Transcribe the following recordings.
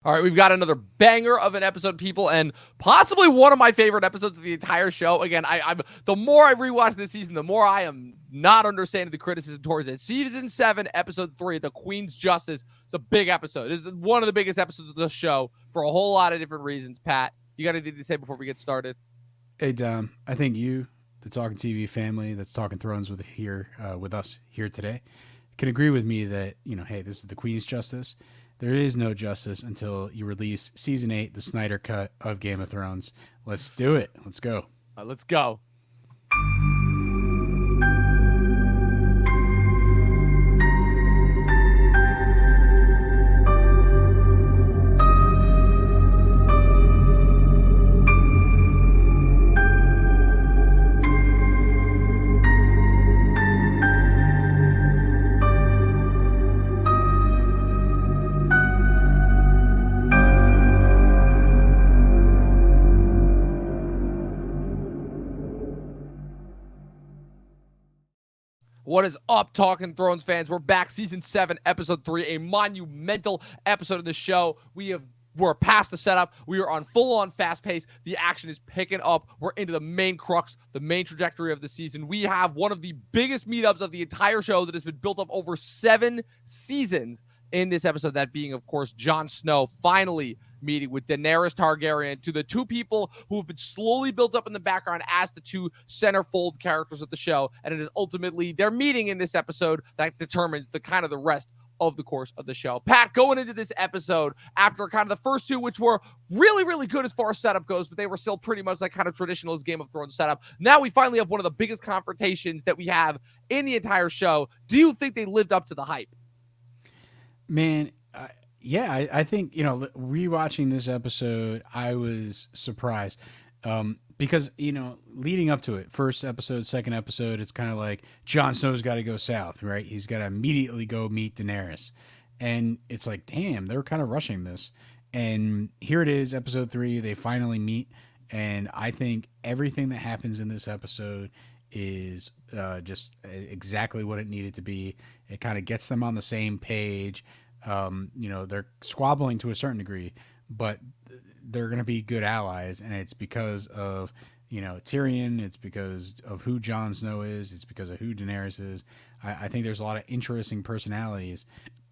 All right, we've got another banger of an episode, people, and possibly one of my favorite episodes of the entire show. Again, I'm the more I rewatch this season, the more I am not understanding the criticism towards it. Season 7, Episode 3, The Queen's Justice. It's a big episode. This is one of the biggest episodes of the show for a whole lot of different reasons. Pat, you got anything to say before we get started? Hey, Dom, I think you, the Talkin TV family that's Talking Thrones with us here today, can agree with me that, hey, this is the Queen's Justice. There is no justice until you release Season 8, the Snyder Cut of Game of Thrones. Let's do it. Let's go. Let's go. What is up, Talking Thrones fans? We're back, Season 7, Episode 3, a monumental episode of the show. We're past the setup. We are on full-on fast pace. The action is picking up. We're into the main crux, the main trajectory of the season. We have one of the biggest meetups of the entire show that has been built up over 7 seasons in this episode, that being, of course, Jon Snow finally meeting with Daenerys Targaryen, to the two people who have been slowly built up in the background as the two centerfold characters of the show. And it is ultimately their meeting in this episode that determines the rest of the course of the show. Pat, going into this episode, after kind of the first two, which were really, really good as far as setup goes, but they were still pretty much like kind of traditional as Game of Thrones setup. Now we finally have one of the biggest confrontations that we have in the entire show. Do you think they lived up to the hype? Man, yeah, I think, rewatching this episode, I was surprised because, leading up to it, first episode, second episode, it's kind of like Jon Snow's got to go south, right? He's got to immediately go meet Daenerys. And it's like, damn, they were kind of rushing this. And here it is, episode 3, they finally meet. And I think everything that happens in this episode is just exactly what it needed to be. It kind of gets them on the same page. They're squabbling to a certain degree, but they're going to be good allies. And it's because of, Tyrion. It's because of who Jon Snow is. It's because of who Daenerys is. I think there's a lot of interesting personalities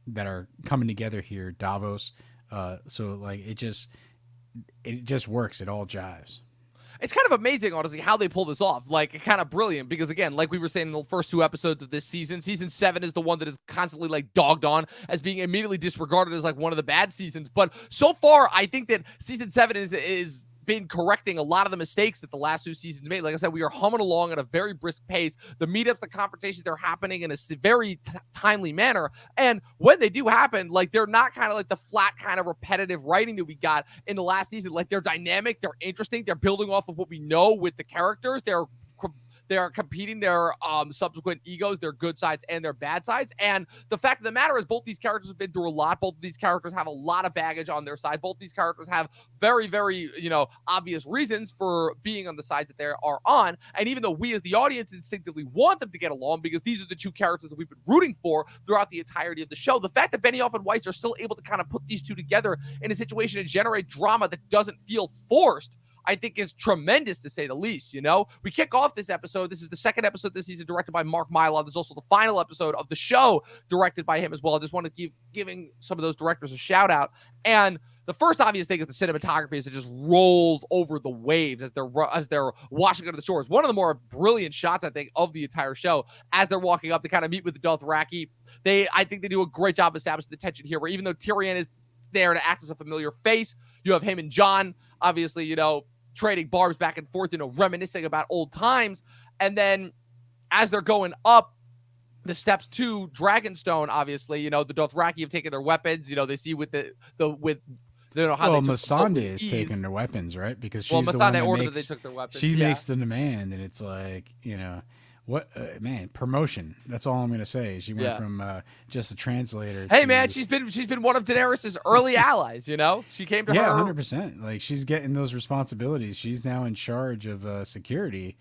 that are coming together here. Davos. So like, it just works. It all jives. It's kind of amazing, honestly, how they pull this off. Like, kind of brilliant, because again, like we were saying in the first 2 episodes of this season, Season 7 is the one that is constantly like dogged on as being immediately disregarded as like one of the bad seasons. But so far, I think that Season 7 is been correcting a lot of the mistakes that the last 2 seasons made. Like I said, we are humming along at a very brisk pace. The meetups, the confrontations, they're happening in a very timely manner. And when they do happen, like, they're not kind of like the flat kind of repetitive writing that we got in the last season. Like, they're dynamic, they're interesting, they're building off of what we know with the characters. They are competing their subsequent egos, their good sides and their bad sides. And the fact of the matter is, both these characters have been through a lot. Both of these characters have a lot of baggage on their side. Both these characters have very, very, obvious reasons for being on the sides that they are on. And even though we as the audience instinctively want them to get along, because these are the two characters that we've been rooting for throughout the entirety of the show, the fact that Benioff and Weiss are still able to kind of put these two together in a situation and generate drama that doesn't feel forced, I think is tremendous, to say the least. We kick off this episode. This is the second episode this season, directed by Mark Mylod. This is also the final episode of the show, directed by him as well. I just want to keep giving some of those directors a shout out. And the first obvious thing is the cinematography, is it just rolls over the waves as they're washing under the shores. One of the more brilliant shots, I think, of the entire show, as they're walking up to kind of meet with the Dothraki. I think they do a great job establishing the tension here, where even though Tyrion is there to act as a familiar face, you have him and Jon, obviously, trading barbs back and forth, reminiscing about old times. And then as they're going up the steps to Dragonstone, obviously, the Dothraki have taken their weapons. They see with how Missandei is taking their weapons, right? Because she's the one that ordered makes, that they took their weapons. She makes the demand, and it's like, what, man, promotion. That's all I'm going to say. She went from just a translator. Hey, man, she's been one of Daenerys' early allies, She came to her. 100%. Like, she's getting those responsibilities. She's now in charge of security.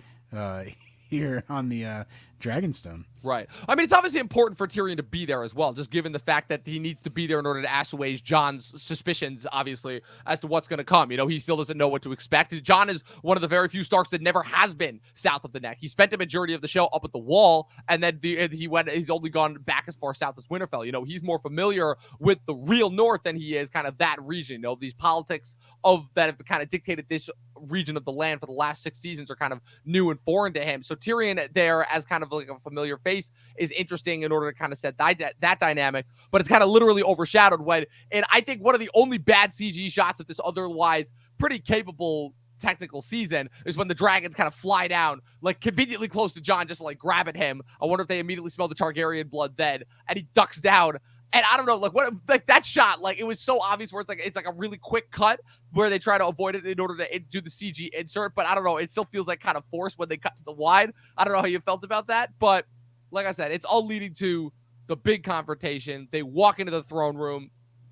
here on the Dragonstone. Right. I mean, it's obviously important for Tyrion to be there as well, just given the fact that he needs to be there in order to assuage Jon's suspicions, obviously, as to what's going to come. You know, he still doesn't know what to expect. Jon is one of the very few Starks that never has been south of the Neck. He spent the majority of the show up at the Wall, and then he's only gone back as far south as Winterfell. You know, he's more familiar with the real North than he is kind of that region. You know, these politics of that have kind of dictated this region of the land for the last 6 seasons are kind of new and foreign to him. So Tyrion there as kind of like a familiar face is interesting in order to kind of set that dynamic, but it's kind of literally overshadowed when, and I think one of the only bad CG shots of this otherwise pretty capable technical season is when the dragons kind of fly down like conveniently close to Jon just to like grab at him. I wonder if they immediately smell the Targaryen blood then, and he ducks down. And I don't know, like what, like that shot, like it was so obvious where it's like a really quick cut where they try to avoid it in order to do the CG insert. But I don't know, it still feels like kind of forced when they cut to the wide. I don't know how you felt about that, but like I said, it's all leading to the big confrontation. They walk into the throne room,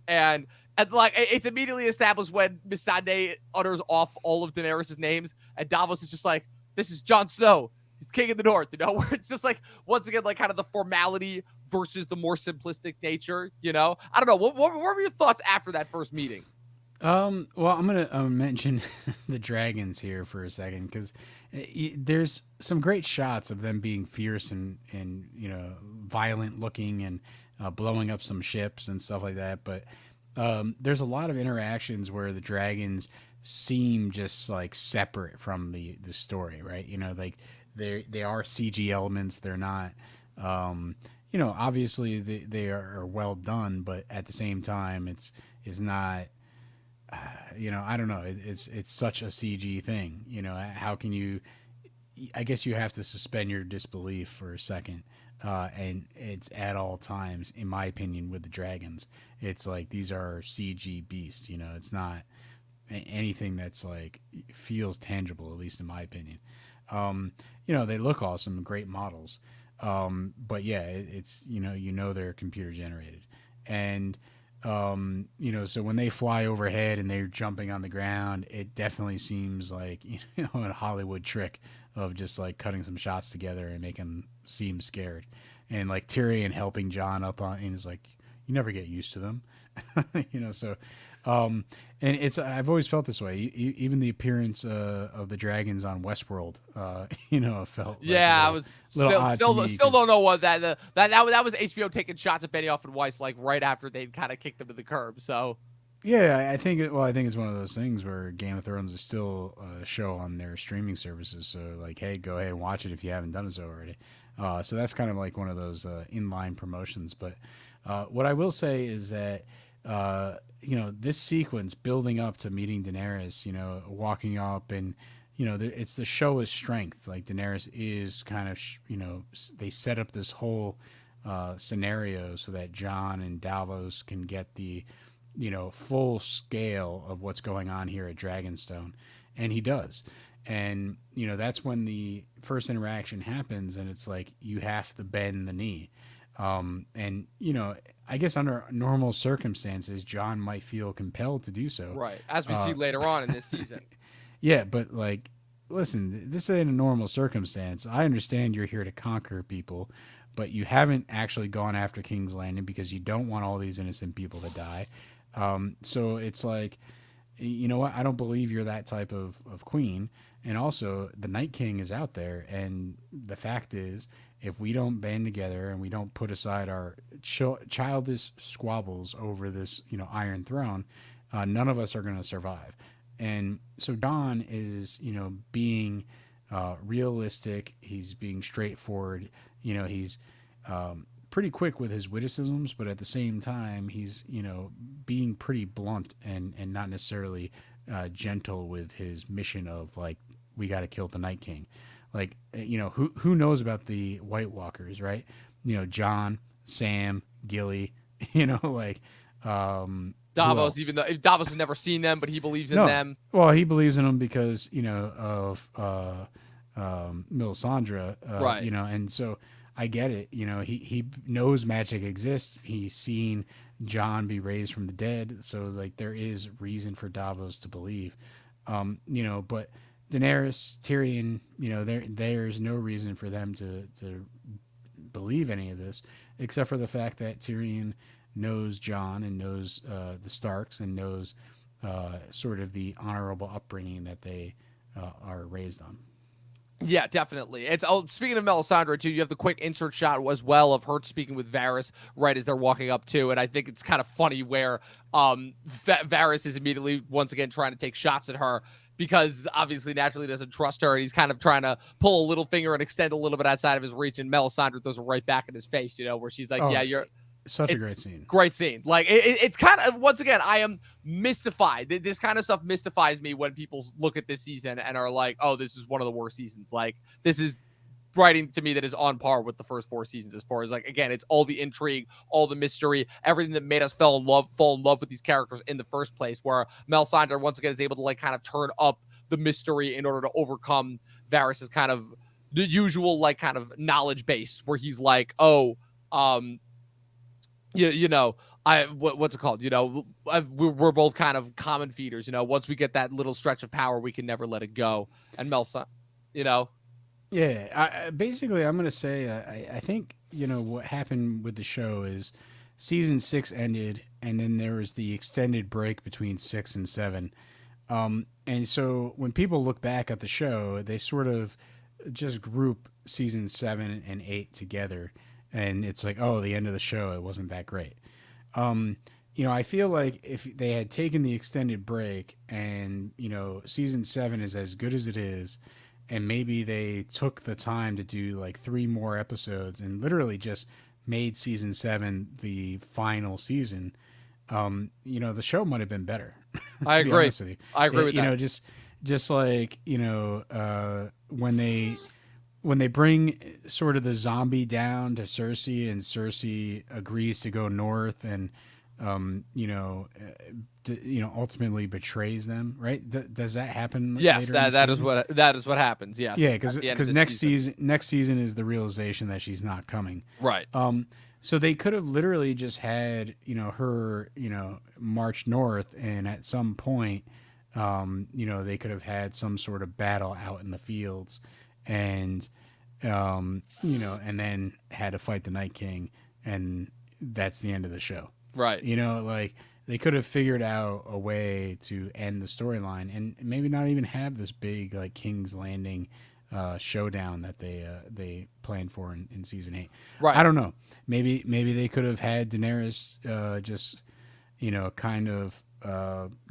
and like it's immediately established when Missandei utters off all of Daenerys' names, and Davos is just like, "This is Jon Snow. He's king of the North." You know, where it's just like once again, like kind of the formality versus the more simplistic nature. You know, I don't know. What were your thoughts after that first meeting? Well, I'm gonna mention the dragons here for a second because there's some great shots of them being fierce and you know violent looking and blowing up some ships and stuff like that. But there's a lot of interactions where the dragons seem just like separate from the story, right? You know, like they are CG elements. They're not. You know, obviously they are well done, but at the same time, it's not. You know, I don't know. It's such a CG thing. You know, how can you? I guess you have to suspend your disbelief for a second, and it's at all times, in my opinion, with the dragons. It's like these are CG beasts. You know, it's not anything that's like feels tangible, at least in my opinion. You know, they look awesome, great models, but yeah, it's you know they're computer generated, and. You know, so when they fly overhead and they're jumping on the ground, it definitely seems like, you know, a Hollywood trick of just like cutting some shots together and making them seem scared. And like Tyrion helping Jon up on, and is like, you never get used to them, you know, so, and I've always felt this way. Even the appearance of the dragons on Westworld, you know, felt Yeah, like I was still don't know what that was HBO taking shots at Benioff and Weiss like right after they'd kind of kicked them to the curb. So yeah, I think it's one of those things where Game of Thrones is still a show on their streaming services. So like, hey, go ahead and watch it if you haven't done so already. So that's kind of like one of those inline promotions. But what I will say is that. You know, this sequence building up to meeting Daenerys, you know, walking up and, you know, it's the show of strength. Like Daenerys is kind of, you know, they set up this whole scenario so that Jon and Davos can get the, you know, full scale of what's going on here at Dragonstone. And he does. And, you know, that's when the first interaction happens and it's like you have to bend the knee. And, you know, I guess under normal circumstances, Jon might feel compelled to do so. right, as we see later on in this season. Yeah, but like, listen, this ain't a normal circumstance. I understand you're here to conquer people, but you haven't actually gone after King's Landing because you don't want all these innocent people to die. So it's like, you know what? I don't believe you're that type of queen. And also, the Night King is out there, and the fact is, if we don't band together and we don't put aside our childish squabbles over this, you know, Iron Throne, none of us are going to survive. And so Jon is, you know, being realistic. He's being straightforward. You know, he's pretty quick with his witticisms, but at the same time, he's, you know, being pretty blunt and not necessarily gentle with his mission of like, we got to kill the Night King. Like, you know, who knows about the White Walkers, right? You know, Jon, Sam, Gilly, you know, like Davos, even though Davos has never seen them, but he believes in them. Well, he believes in them because, you know, of Melisandre, right. You know, and so I get it. You know, he knows magic exists. He's seen Jon be raised from the dead. So like there is reason for Davos to believe, you know, but Daenerys, Tyrion, there's no reason for them to believe any of this, except for the fact that Tyrion knows Jon and knows the Starks and knows sort of the honorable upbringing that they are raised on. Yeah, definitely. Speaking of Melisandre too, you have the quick insert shot as well of her speaking with Varys right as they're walking up too, and I think it's kind of funny where Varys is immediately once again trying to take shots at her because obviously naturally doesn't trust her, and he's kind of trying to pull a little finger and extend a little bit outside of his reach, and Melisandre throws it right back in his face, where she's like, "Yeah, you're." Such a great scene. Great scene. Like it's kind of, once again, I am mystified. This kind of stuff mystifies me when people look at this season and are like, "Oh, this is one of the worst seasons." Like this is writing to me that is on par with the first 4 seasons as far as like, again, it's all the intrigue, all the mystery, everything that made us fall in love with these characters in the first place. Where Melisandre once again is able to like kind of turn up the mystery in order to overcome Varys's kind of the usual like kind of knowledge base where he's like, "Oh, what's it called? We're both kind of common feeders. Once we get that little stretch of power, we can never let it go." And Melsa, Yeah, basically, I'm going to say I think what happened with the show is season 6 ended, and then there was the extended break between 6 and 7. And so when people look back at the show, they sort of just group season 7 and 8 together. And it's like, oh, the end of the show, it wasn't that great. I feel like if they had taken the extended break and, season 7 is as good as it is, and maybe they took the time to do like 3 more episodes and literally just made season 7 the final season, the show might have been better. I agree. Be honest with you. I agree with that. Just like, when they bring sort of the zombie down to Cersei and Cersei agrees to go north and, ultimately betrays them, right? Does that happen? Yes, later that is what happens. Yes. Yeah. Cause next season is the realization that she's not coming. Right. So they could have literally just had, her, march north, and at some point, they could have had some sort of battle out in the fields, and and then had to fight the Night King, and that's the end of the show. Right. Like they could have figured out a way to end the storyline and maybe not even have this big like King's Landing showdown that they planned for in season 8. Right. I don't know. Maybe they could have had Daenerys just kind of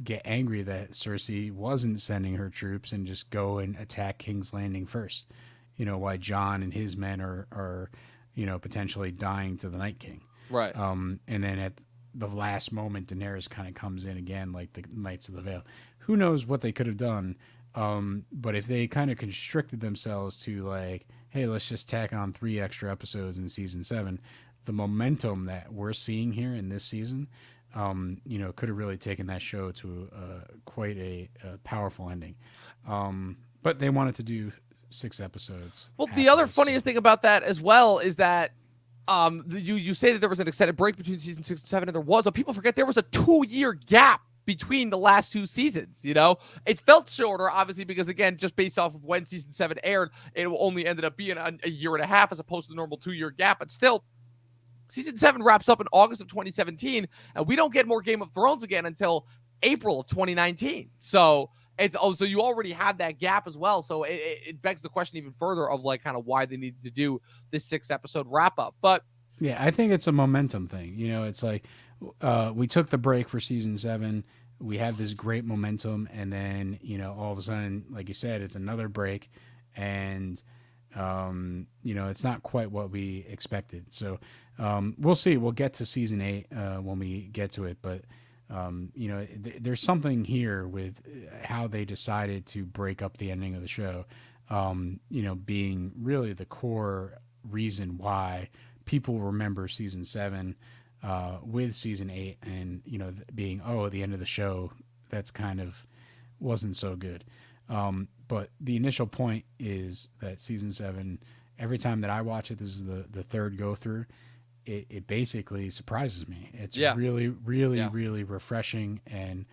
get angry that Cersei wasn't sending her troops and just go and attack King's Landing first. Why Jon and his men are potentially dying to the Night King. Right. And then at the last moment, Daenerys kind of comes in again, like the Knights of the Vale. Who knows what they could have done? But if they kind of constricted themselves to like, hey, let's just tack on 3 extra episodes in season 7, the momentum that we're seeing here in this season, could have really taken that show to quite a powerful ending. But they wanted to do 6 episodes. Well, the other funniest thing about that as well is that you say that there was an extended break between season 6 and 7, and there was, but people forget there was a 2-year gap between the last 2 seasons. It felt shorter, obviously, because again, just based off of when season 7 aired, it only ended up being a year and a half as opposed to the normal 2-year gap. But still, season 7 wraps up in August of 2017, and we don't get more Game of Thrones again until April of 2019. So so you already have that gap as well. So it begs the question even further of like kind of why they needed to do this 6-episode wrap up. But yeah, I think it's a momentum thing. It's like we took the break for season 7. We have this great momentum, and then all of a sudden, like you said, it's another break, and it's not quite what we expected. So we'll see. We'll get to season 8 when we get to it, but there's something here with how they decided to break up the ending of the show, being really the core reason why people remember season 7 with season 8 and, being, the end of the show, that's kind of wasn't so good. But the initial point is that season 7, every time that I watch it, this is the third go through, it basically surprises me. It's really, really, really refreshing, and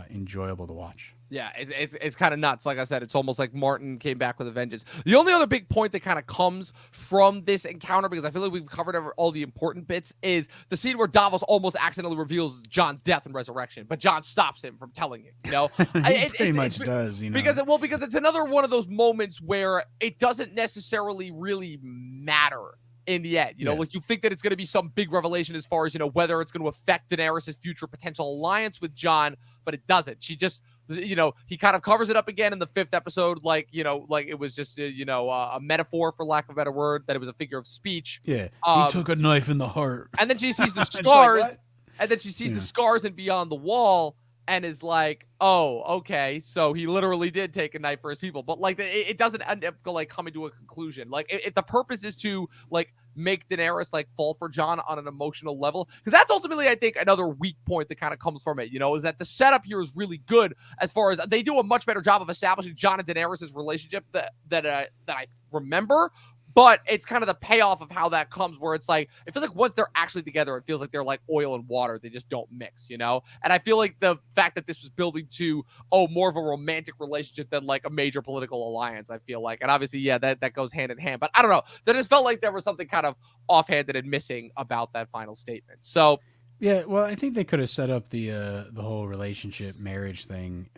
enjoyable to watch. Yeah, it's kind of nuts. Like I said, it's almost like Martin came back with a vengeance. The only other big point that kind of comes from this encounter, because I feel like we've covered all the important bits, is the scene where Davos almost accidentally reveals Jon's death and resurrection, but Jon stops him from telling it. You know, He pretty much does. You know, because it's another one of those moments where it doesn't necessarily really matter in the end. You know, like you think that it's going to be some big revelation as far as, you know, whether it's going to affect Daenerys' future potential alliance with Jon, but it doesn't. She just, you know, he kind of covers it up again in the 5th episode, like, you know, like it was just, a metaphor, for lack of a better word, that it was a figure of speech. Yeah, he took a knife in the heart. And then she sees the scars, like, and then she sees the scars and beyond the wall, and is like, oh, okay, so he literally did take a knife for his people. But like, it doesn't end up like coming to a conclusion. Like, if the purpose is to like make Daenerys like fall for Jon on an emotional level, because that's ultimately, I think, another weak point that kind of comes from it, you know, is that the setup here is really good as far as they do a much better job of establishing Jon and Daenerys' relationship that I remember. But it's kind of the payoff of how that comes, where it's like, it feels like once they're actually together, it feels like they're like oil and water. They just don't mix, you know? And I feel like the fact that this was building to, more of a romantic relationship than like a major political alliance, I feel like. And obviously, yeah, that goes hand in hand. But I don't know. That just felt like there was something kind of offhanded and missing about that final statement. So, yeah, well, I think they could have set up the whole relationship marriage thing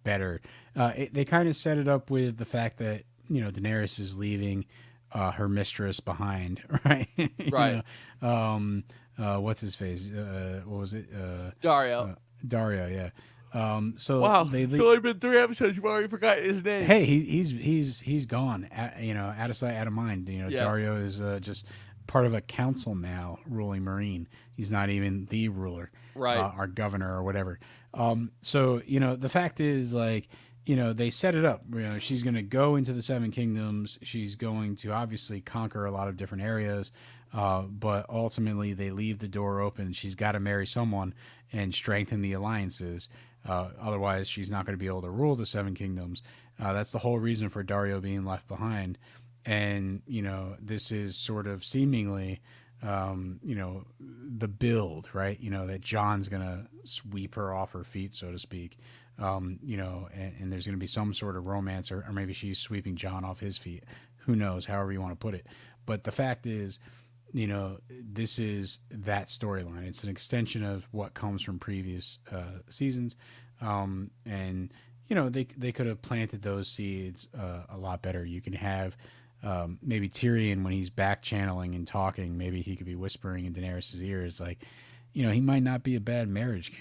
better. They kind of set it up with the fact that, you know, Daenerys is leaving her mistress behind, right? Right. What's his face? What was it? Dario. Dario, yeah. So wow, they it's only been 3 episodes. You've already forgotten his name. Hey, he's gone. Out of sight, out of mind. You know, yeah. Dario is just part of a council now, ruling Marine. He's not even the ruler, right? Our governor or whatever. So you know, the fact is, like, you know, they set it up. You know, she's going to go into the Seven Kingdoms. She's going to obviously conquer a lot of different areas, but ultimately they leave the door open. She's got to marry someone and strengthen the alliances. Otherwise, she's not going to be able to rule the Seven Kingdoms. That's the whole reason for Dario being left behind. And, you know, this is sort of seemingly, you know, the build, right? You know, that Jon's going to sweep her off her feet, so to speak. You know, and there's going to be some sort of romance, or maybe she's sweeping Jon off his feet. Who knows, however you want to put it. But the fact is, you know, this is that storyline. It's an extension of what comes from previous seasons. And, you know, they could have planted those seeds a lot better. You can have maybe Tyrion, when he's back channeling and talking, maybe he could be whispering in Daenerys' ears, like, you know, he might not be a bad marriage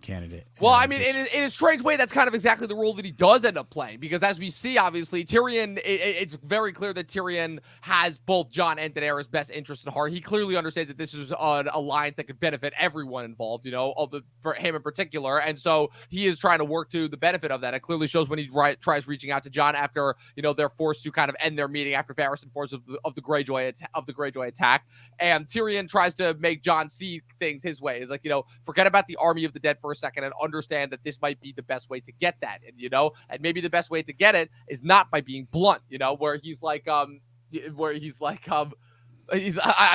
candidate. Well, I mean, in a strange way, that's kind of exactly the role that he does end up playing. Because as we see, obviously, Tyrion, it's very clear that Tyrion has both Jon and Daenerys' best interest at heart. He clearly understands that this is an alliance that could benefit everyone involved, you know, for him in particular. And so he is trying to work to the benefit of that. It clearly shows when he tries reaching out to Jon after, you know, they're forced to kind of end their meeting after Varys informs of the Greyjoy attack. And Tyrion tries to make Jon see things his way. Is like, you know, forget about the army of the dead for a second and understand that this might be the best way to get that. And, you know, and maybe the best way to get it is not by being blunt, you know, where he's like, I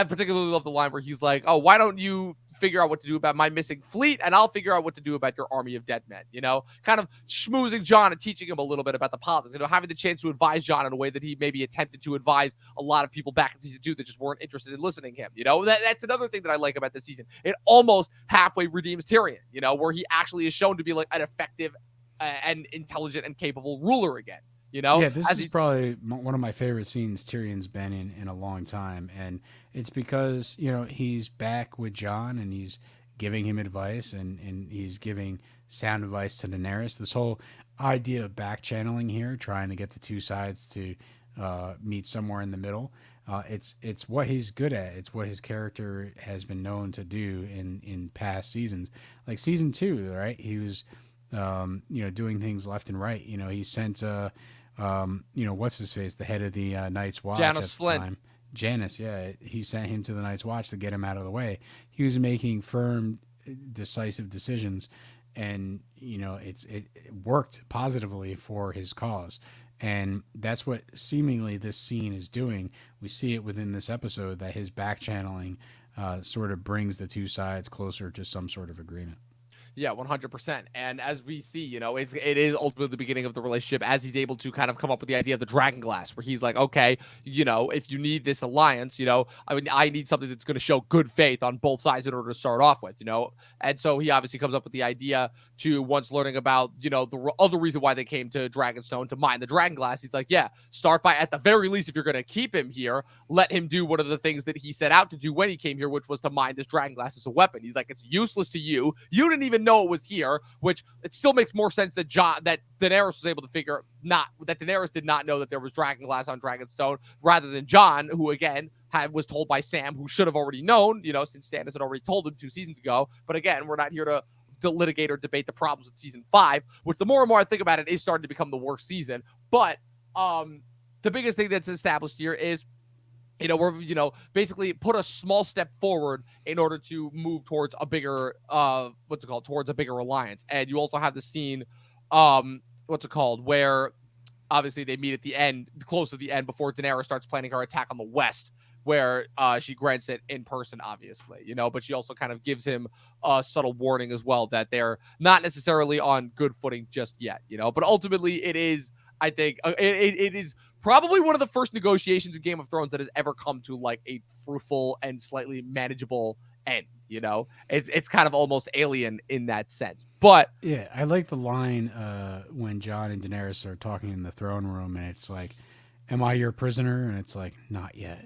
particularly love the line where he's like, oh, why don't you figure out what to do about my missing fleet, and I'll figure out what to do about your army of dead men, you know, kind of schmoozing Jon and teaching him a little bit about the politics, you know, having the chance to advise Jon in a way that he maybe attempted to advise a lot of people back in season 2 that just weren't interested in listening to him, you know. That's another thing that I like about this season. It almost halfway redeems Tyrion, you know, where he actually is shown to be like an effective and intelligent and capable ruler again. You know, yeah, this is probably one of my favorite scenes Tyrion's been in a long time. And it's because, you know, he's back with Jon and he's giving him advice and he's giving sound advice to Daenerys. This whole idea of back channeling here, trying to get the two sides to meet somewhere in the middle. It's what he's good at. It's what his character has been known to do in past seasons. Like season 2, right? He was, you know, doing things left and right. You know, he sent, you know, what's his face, the head of the Night's Watch at the time. Janice, yeah. He sent him to the Night's Watch to get him out of the way. He was making firm, decisive decisions, and, you know, it worked positively for his cause. And that's what seemingly this scene is doing. We see it within this episode that his back channeling sort of brings the two sides closer to some sort of agreement. Yeah, 100%. And as we see, it is ultimately the beginning of the relationship as he's able to kind of come up with the idea of the dragon glass, where he's like, okay, if you need this alliance, I mean, I need something that's going to show good faith on both sides in order to start off with, And so he obviously comes up with the idea to, once learning about, the other reason why they came to Dragonstone to mine the dragon glass. He's like, yeah, start by, at the very least, if you're going to keep him here, let him do one of the things that he set out to do when he came here, which was to mine this dragon glass as a weapon. He's like, it's useless to you. You didn't even know it was here, which it still makes more sense that Daenerys was able to figure that Daenerys did not know that there was dragon glass on Dragonstone, rather than Jon, who again was told by Sam, who should have already known, since Stannis had already told him 2 seasons ago. But again, we're not here to litigate or debate the problems with season 5, which the more and more I think about it is starting to become the worst season. But the biggest thing that's established here is we're, basically put a small step forward in order to move towards a bigger, towards a bigger alliance. And you also have the scene, where obviously they meet at the end, close to the end, before Daenerys starts planning her attack on the West, where she grants it in person, obviously, but she also kind of gives him a subtle warning as well that they're not necessarily on good footing just yet, but ultimately it is, I think, it is probably one of the first negotiations in Game of Thrones that has ever come to like a fruitful and slightly manageable end. It's kind of almost alien in that sense. But yeah, I like the line when Jon and Daenerys are talking in the throne room, and it's like, "Am I your prisoner?" And it's like, "Not yet."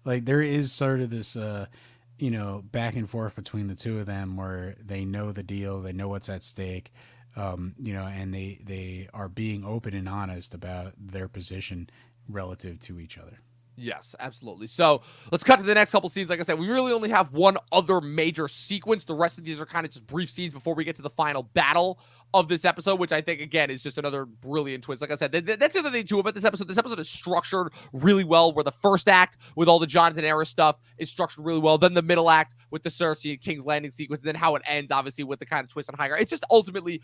Like there is sort of this back and forth between the two of them where they know the deal, they know what's at stake. And they are being open and honest about their position relative to each other. Yes, absolutely. So let's cut to the next couple scenes. Like I said, we really only have one other major sequence. The rest of these are kind of just brief scenes before we get to the final battle of this episode, which I think, again, is just another brilliant twist. Like I said, that's the other thing, too, about this episode. This episode is structured really well, where the first act with all the Jon and Daenerys stuff is structured really well. Then the middle act with the Cersei and King's Landing sequence, and then how it ends, obviously, with the kind of twist on Highgarden. It's just ultimately,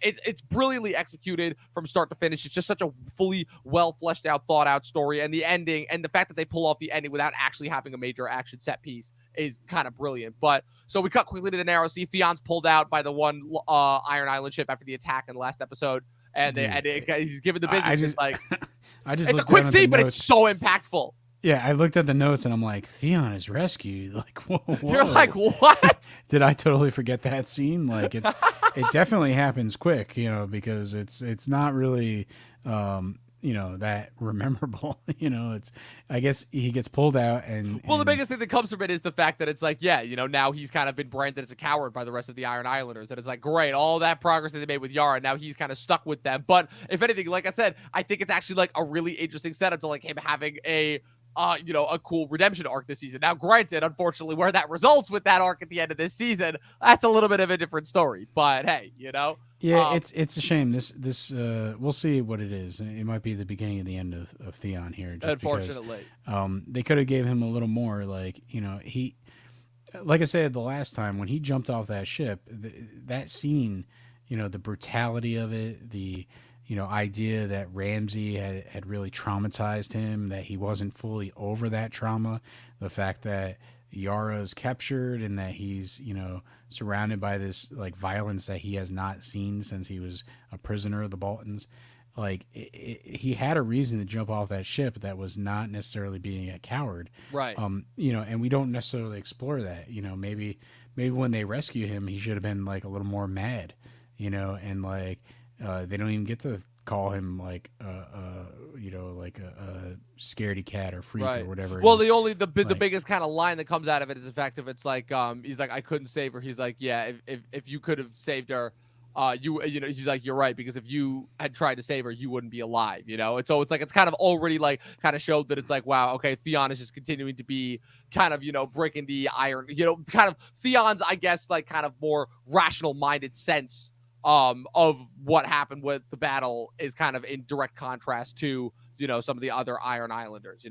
it's brilliantly executed from start to finish. It's just such a fully well fleshed out, thought out story. And the ending, and the fact that they pull off the ending without actually having a major action set piece, is kind of brilliant. But so we cut quickly to the narrow sea. Theon's pulled out by the one Iron Island ship after the attack in the last episode, and he's given the business. It's a quick scene, but it's so impactful. Yeah, I looked at the notes and I'm like, Theon is rescued. Like, whoa. You're like, what? Did I totally forget that scene? Like, it definitely happens quick, because it's not really, that memorable. I guess he gets pulled out and the biggest thing that comes from it is the fact that it's like, now he's kind of been branded as a coward by the rest of the Iron Islanders, and it's like, great, all that progress that they made with Yara, now he's kind of stuck with them. But if anything, like I said, I think it's actually like a really interesting setup to like him having a cool redemption arc this season. Now, granted, unfortunately, where that results with that arc at the end of this season, that's a little bit of a different story. But hey, Yeah, it's a shame. This we'll see what it is. It might be the beginning of the end of Theon here. Just unfortunately, because, they could have gave him a little more. Like, he, like I said the last time when he jumped off that ship, that scene, the brutality of it, the idea that Ramsay had really traumatized him, that he wasn't fully over that trauma, the fact that Yara is captured and that he's, surrounded by this like violence that he has not seen since he was a prisoner of the Boltons. Like he had a reason to jump off that ship that was not necessarily being a coward. Right. And we don't necessarily explore that, maybe when they rescue him, he should have been like a little more mad, and like, they don't even get to call him like like a scaredy cat or freak or whatever. Well, the biggest kind of line that comes out of it is the fact of it's like he's like, I couldn't save her. He's like, yeah, if you could have saved her, he's like, you're right, because if you had tried to save her, you wouldn't be alive, And so it's like, it's kind of already like kind of showed that it's like, wow, okay, Theon is just continuing to be kind of, breaking the iron, kind of Theon's, I guess, like kind of more rational minded sense of what happened with the battle is kind of in direct contrast to, some of the other Iron Islanders,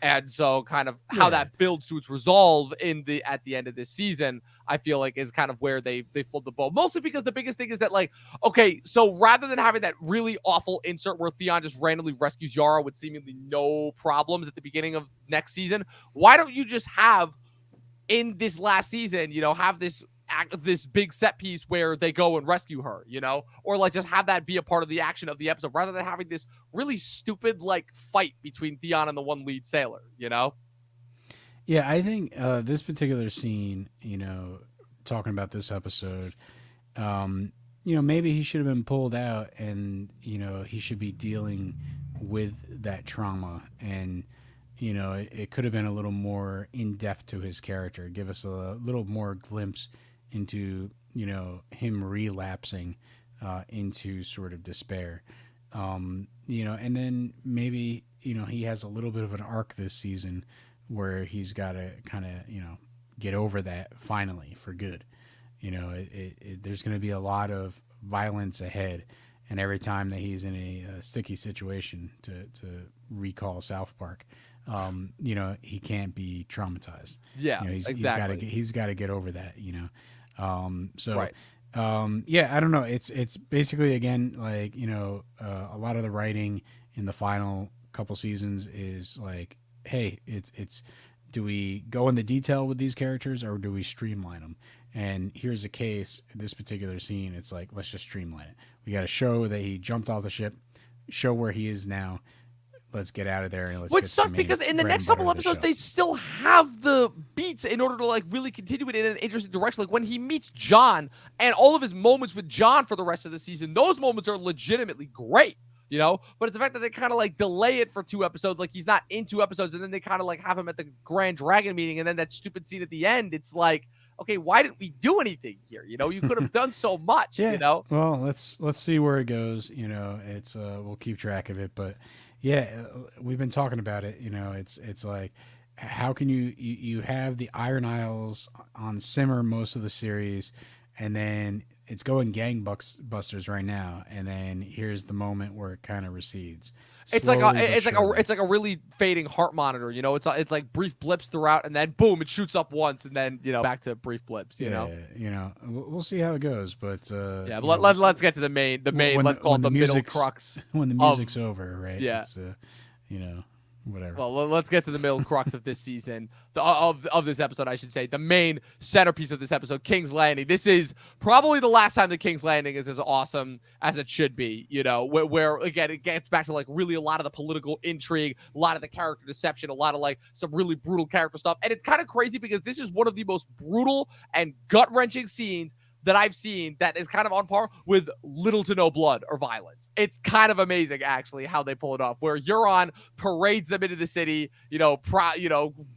and so kind of how that builds to its resolve at the end of this season, I feel like is kind of where they flip the boat, mostly because the biggest thing is that, like, okay, so rather than having that really awful insert where Theon just randomly rescues Yara with seemingly no problems at the beginning of next season, why don't you just have in this last season, have this this big set piece where they go and rescue her, or like just have that be a part of the action of the episode rather than having this really stupid like fight between Theon and the one lead sailor, Yeah, I think this particular scene, talking about this episode, maybe he should have been pulled out and, he should be dealing with that trauma. And, it could have been a little more in depth to his character, give us a little more glimpse into, him relapsing into sort of despair. And then maybe, he has a little bit of an arc this season where he's got to kind of, get over that finally for good. There's going to be a lot of violence ahead. And every time that he's in a sticky situation, to recall South Park, he can't be traumatized. Yeah, exactly. He's got to get over that, Right. I don't know. It's basically, again, like, a lot of the writing in the final couple seasons is like, hey, it's do we go into detail with these characters or do we streamline them? And here's a case, this particular scene, it's like, let's just streamline it. We got to show that he jumped off the ship, show where he is now. Let's get out of there. And let's Which sucks because in the next couple episodes, they still have the beats in order to like really continue it in an interesting direction. Like when he meets Jon and all of his moments with Jon for the rest of the season, those moments are legitimately great. But it's the fact that they kind of like delay it for 2 episodes, like he's not in 2 episodes, and then they kind of like have him at the Grand Dragon meeting, and then that stupid scene at the end. It's like, okay, why didn't we do anything here? You could have done so much. Yeah. Well, let's see where it goes. It's we'll keep track of it, but yeah, we've been talking about it. It's like, how can you have the Iron Isles on simmer most of the series, and then it's going gangbusters right now, and then here's the moment where it kind of recedes. It's like a really fading heart monitor, It's like brief blips throughout, and then boom, it shoots up once, and then back to brief blips. We'll see how it goes, but let's get to the main. Let's call it the middle crux when the music's over, right? Yeah. It's, whatever. Well, let's get to the middle crux of this season, of this episode, I should say. The main centerpiece of this episode, King's Landing. This is probably the last time the King's Landing is as awesome as it should be, where again, it gets back to like really a lot of the political intrigue, a lot of the character deception, a lot of like some really brutal character stuff. And it's kind of crazy because this is one of the most brutal and gut-wrenching scenes that I've seen that is kind of on par with little to no blood or violence. It's kind of amazing, actually, how they pull it off, where Euron parades them into the city,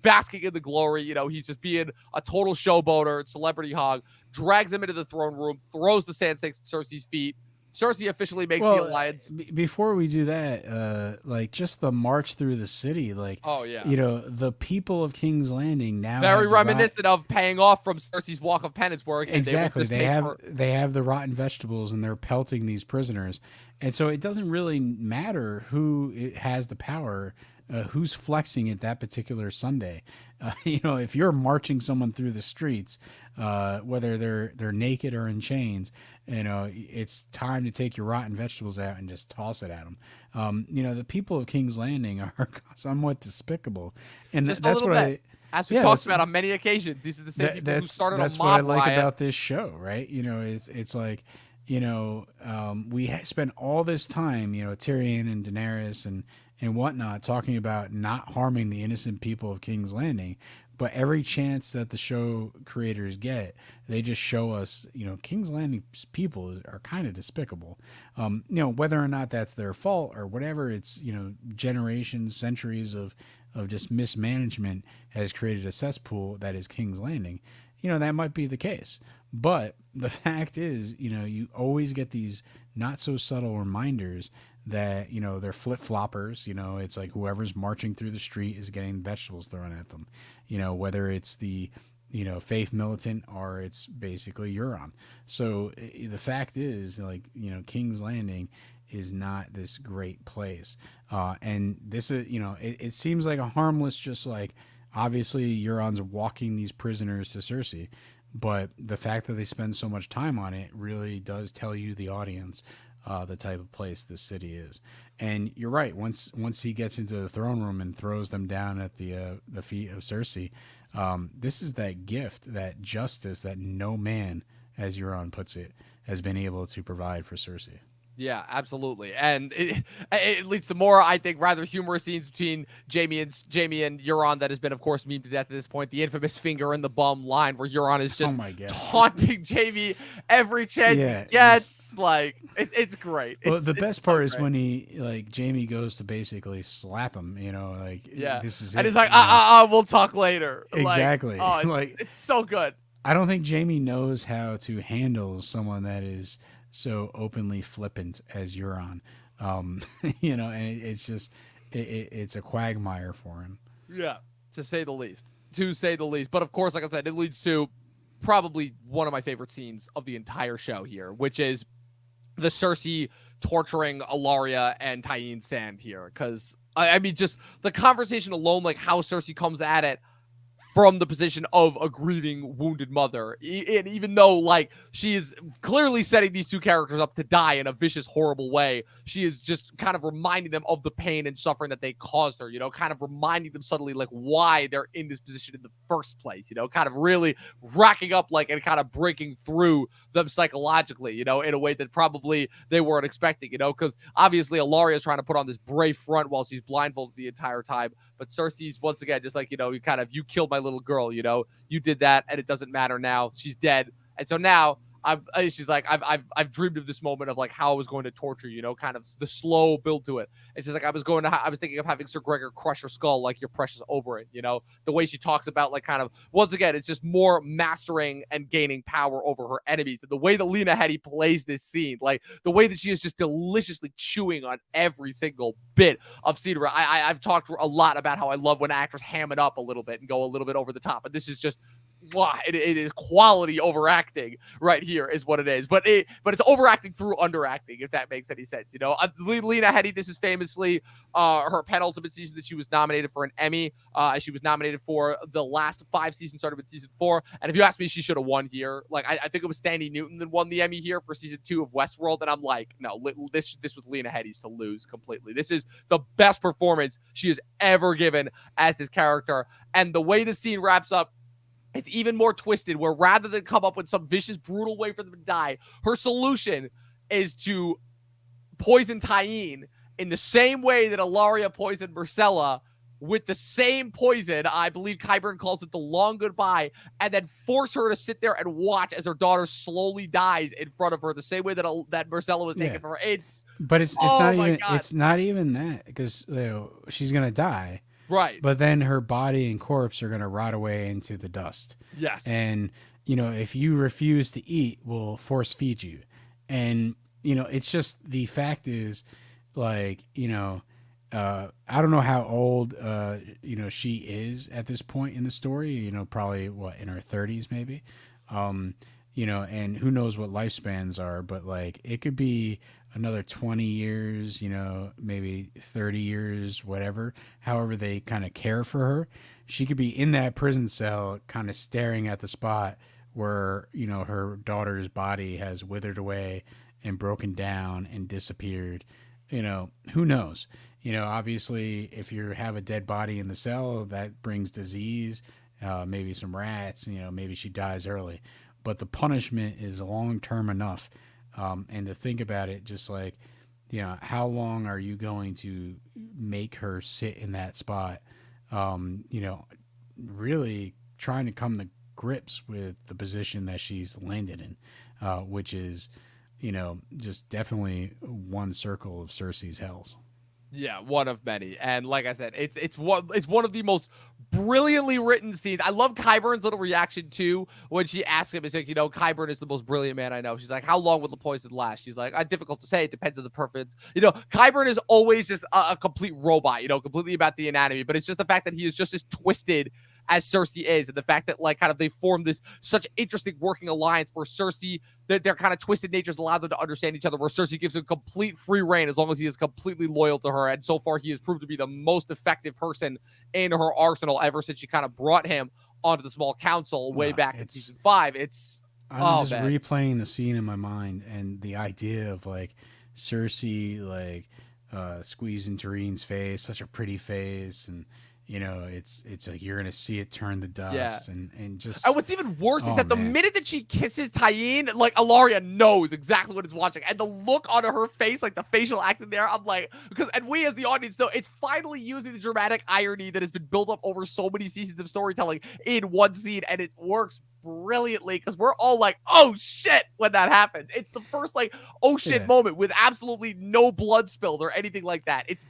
basking in the glory. He's just being a total showboater, celebrity hog, drags him into the throne room, throws the sand snakes at Cersei's feet. Cersei officially makes the alliance. Before we do that, like just the march through the city, like, oh yeah, the people of King's Landing now very reminiscent of paying off from Cersei's Walk of Penance work. Exactly, they have the rotten vegetables and they're pelting these prisoners, and so it doesn't really matter who has the power. Who's flexing it that particular Sunday? If you're marching someone through the streets, whether they're naked or in chains, it's time to take your rotten vegetables out and just toss it at them. The people of King's Landing are somewhat despicable, and that's what as we talked about on many occasions. These are the same people who started a mob riot. That's what I like about this show, right? It's like, we spent all this time, Tyrion and Daenerys and whatnot, talking about not harming the innocent people of King's Landing. But every chance that the show creators get, they just show us, King's Landing's people are kind of despicable. Whether or not that's their fault or whatever, it's, generations, centuries of just mismanagement has created a cesspool that is King's Landing. That might be the case. But the fact is, you always get these not so subtle reminders that, they're flip-floppers. It's like whoever's marching through the street is getting vegetables thrown at them, whether it's the, faith militant or it's basically Euron. So the fact is, like, King's Landing is not this great place. And this is, it seems like a harmless, just like, obviously Euron's walking these prisoners to Cersei, but the fact that they spend so much time on it really does tell you, the audience, the type of place this city is. And you're right. Once he gets into the throne room and throws them down at the feet of Cersei, this is that gift, that justice that no man, as Euron puts it, has been able to provide for Cersei. Yeah, absolutely. And it leads to more, I think, rather humorous scenes between Jaime and Euron that has been, of course, memed to death at this point. The infamous finger in the bum line where Euron is just taunting Jaime every chance he gets. Like, it's great. Well, the best part is when Jaime goes to basically slap him, this is and it. he's like, we'll talk later. Exactly. It's so good. I don't think Jaime knows how to handle someone that is so openly flippant as Euron, and it's just it's a quagmire for him. Yeah, to say the least. But of course, like I said, it leads to probably one of my favorite scenes of the entire show here, which is the Cersei torturing Ellaria and Tyene Sand here. Because I mean, just the conversation alone, like how Cersei comes at it from the position of a grieving, wounded mother. And even though, like, she is clearly setting these two characters up to die in a vicious, horrible way, she is just kind of reminding them of the pain and suffering that they caused her, kind of reminding them suddenly, like, why they're in this position in the first place, kind of really racking up, like, and kind of breaking through them psychologically, in a way that probably they weren't expecting, because obviously Ellaria is trying to put on this brave front while she's blindfolded the entire time, but Cersei's, once again, just like, you killed my little girl, you did that and it doesn't matter now. She's dead. And so now she's like, I've dreamed of this moment of like how I was going to torture you, kind of the slow build to it. And she's like, I was thinking of having Sir Gregor crush her skull like your precious Oberyn, the way she talks about like kind of, once again, it's just more mastering and gaining power over her enemies. And the way that Lena Headey plays this scene, like the way that she is just deliciously chewing on every single bit of scenery. I've talked a lot about how I love when actors ham it up a little bit and go a little bit over the top, but this is just, it is quality overacting right here is what it is, but it's overacting through underacting, if that makes any sense. Lena Headey, this is famously her penultimate season that she was nominated for an Emmy. She was nominated for the last 5 seasons, started with season 4, and if you ask me, she should have won here. Like I think it was Standy Newton that won the Emmy here for season 2 of Westworld, and I'm like, no, this was Lena Headey's to lose completely. This is the best performance she has ever given as this character, and the way the scene wraps up, it's even more twisted, where rather than come up with some vicious, brutal way for them to die, her solution is to poison Tyene in the same way that Ellaria poisoned Myrcella, with the same poison. I believe Qyburn calls it the long goodbye, and then force her to sit there and watch as her daughter slowly dies in front of her, the same way that Myrcella was taken from her. It's not even that, because she's gonna die. Right. But then her body and corpse are going to rot away into the dust. Yes. And, if you refuse to eat, we'll force feed you. And, it's just, the fact is, like, I don't know how old, she is at this point in the story, probably in her 30s maybe. And who knows what lifespans are, but like it could be another 20 years, maybe 30 years, whatever, however they kind of care for her. She could be in that prison cell kind of staring at the spot where, her daughter's body has withered away and broken down and disappeared. Who knows? Obviously if you have a dead body in the cell, that brings disease, maybe some rats, maybe she dies early. But the punishment is long-term enough. And to think about it, just like, how long are you going to make her sit in that spot? Really trying to come to grips with the position that she's landed in, which is, just definitely one circle of Cersei's hells. Yeah, one of many. And like I said, it's one of the most brilliantly written scenes. I love Qyburn's little reaction too when she asks him, it's like, Qyburn is the most brilliant man I know. She's like, how long will the poison last? She's like, difficult to say. It depends on the perfect. Qyburn is always just a complete robot, completely about the anatomy, but it's just the fact that he is just as twisted as Cersei is, and the fact that like kind of they formed this such interesting working alliance where Cersei, that their kind of twisted natures allow them to understand each other, where Cersei gives him complete free reign as long as he is completely loyal to her, and so far he has proved to be the most effective person in her arsenal ever since she kind of brought him onto the small council way back in season 5. I'm just replaying the scene in my mind, and the idea of like Cersei like squeezing Tyrion's face, such a pretty face, and it's like you're gonna see it turn to dust, and just. And what's even worse is that the man. minute that she kisses Tyene, like Ellaria knows exactly what it's watching, and the look on her face, like the facial acting there, I'm like, and we as the audience know it's finally using the dramatic irony that has been built up over so many seasons of storytelling in one scene, and it works brilliantly because we're all like, oh shit, when that happens. It's the first like oh shit moment with absolutely no blood spilled or anything like that. It's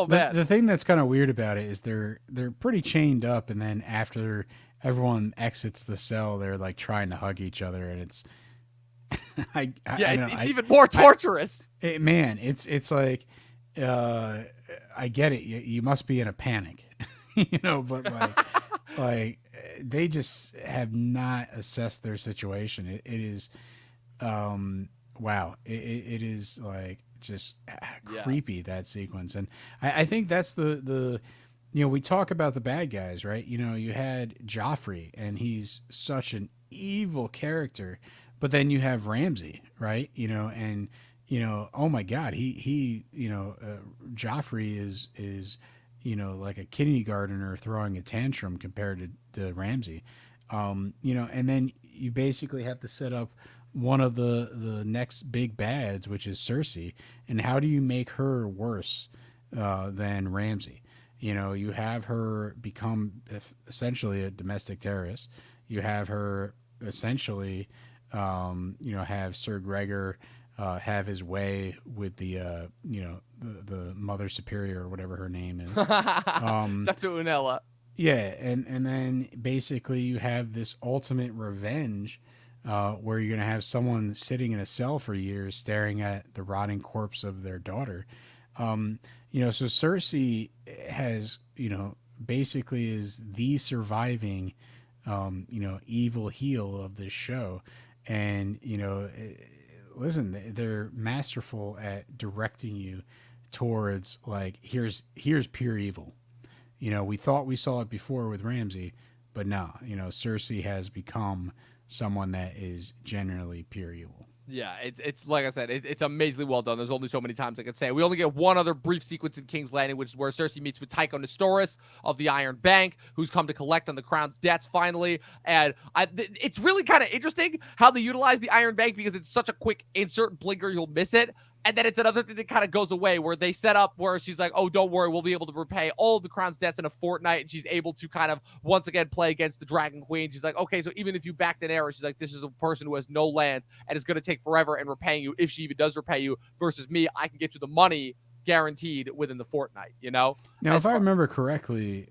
man. The thing that's kind of weird about it is they're pretty chained up, and then after everyone exits the cell, they're like trying to hug each other, and it's it's even more torturous. It's like I get it. You must be in a panic, but like they just have not assessed their situation. It is wow. It is like just creepy, that sequence. And I think that's the we talk about the bad guys, right? You had Joffrey, and he's such an evil character, but then you have Ramsay, right? And oh my God, he Joffrey is like a kindergartner throwing a tantrum compared to Ramsay. And then you basically have to set up one of the next big bads, which is Cersei, and how do you make her worse than Ramsay? You have her become essentially a domestic terrorist. You have her essentially, have Sir Gregor have his way with the Mother Superior or whatever her name is. Unella. Yeah, and then basically you have this ultimate revenge where you're going to have someone sitting in a cell for years staring at the rotting corpse of their daughter. So Cersei has, basically is the surviving, evil heel of this show. And, listen, they're masterful at directing you towards like, here's pure evil. We thought we saw it before with Ramsay, but no, Cersei has become someone that is generally pure evil. Yeah, it's like I said, it's amazingly well done. There's only so many times I could say. We only get one other brief sequence in King's Landing, which is where Cersei meets with Tycho Nestoris of the Iron Bank, who's come to collect on the crown's debts finally. And it's really kind of interesting how they utilize the Iron Bank because it's such a quick insert blinker, you'll miss it. And then it's another thing that kind of goes away where they set up where she's like, oh, don't worry, we'll be able to repay all of the crown's debts in a fortnight. And she's able to kind of once again play against the Dragon Queen. She's like, okay, so even if you back Daenerys, she's like, this is a person who has no land and is going to take forever in repaying you. If she even does repay you versus me, I can get you the money guaranteed within the fortnight, Now, if I remember correctly,